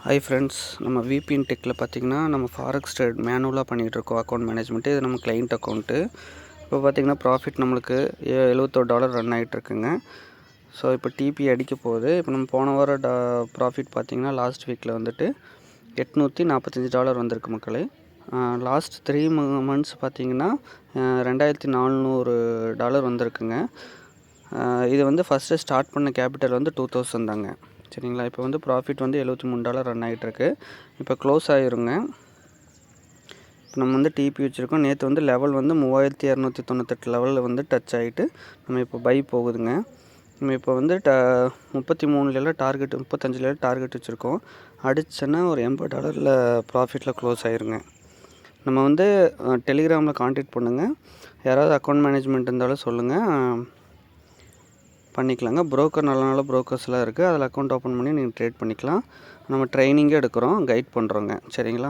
Hi friends, நம்ம VPN டெக்கில் பார்த்திங்கன்னா நம்ம ஃபாரெக்ஸ் ட்ரேட் மேனுவலாக பண்ணிகிட்ருக்கோம். அக்கௌண்ட் மேனேஜ்மெண்ட்டு இது நம்ம கிளைண்ட் அக்கௌண்ட்டு. இப்போ பார்த்திங்கன்னா ப்ராஃபிட் நம்மளுக்கு $71 ரன் ஆகிட்டுருக்குங்க. ஸோ இப்போ டிபி அடிக்க போகுது. இப்போ நம்ம போன வாரம் ப்ராஃபிட் பார்த்திங்கன்னா லாஸ்ட் வீக்கில் வந்துட்டு $845 வந்திருக்கு மக்களே. லாஸ்ட் 3 months பார்த்திங்கன்னா $2400 வந்திருக்குங்க. இது வந்து ஃபஸ்ட்டு ஸ்டார்ட் பண்ண கேபிட்டல் வந்து 2000 தாங்க. சரிங்களா. இப்போ வந்து ப்ராஃபிட் வந்து $73 ரன் ஆகிட்டுருக்கு. இப்போ க்ளோஸ் ஆகிருங்க. இப்போ நம்ம வந்து டிபி வச்சுருக்கோம். நேற்று வந்து லெவல் வந்து 3298 லெவலில் வந்து டச் ஆகிட்டு நம்ம இப்போ பை போகுதுங்க. நம்ம இப்போ வந்து 33 டார்கெட், 35 டார்கெட் வச்சுருக்கோம். அடிச்சேன்னா ஒரு $80 ப்ராஃபிட்டில் க்ளோஸ் ஆகிருங்க. நம்ம வந்து டெலிகிராமில் கான்டாக்ட் பண்ணுங்கள். யாராவது அக்கௌண்ட் மேனேஜ்மெண்ட் இருந்தாலும் சொல்லுங்கள், பண்ணிக்கலாங்க. ப்ரோக்கர் நல்ல நல்ல ப்ரோக்கர்ஸ்லாம் இருக்குது. அதில் அக்கௌண்ட் ஓப்பன் பண்ணி நீங்கள் ட்ரேட் பண்ணிக்கலாம். நம்ம ட்ரைனிங்கே எடுக்கிறோம், கைட் பண்ணுறோங்க. சரிங்களா.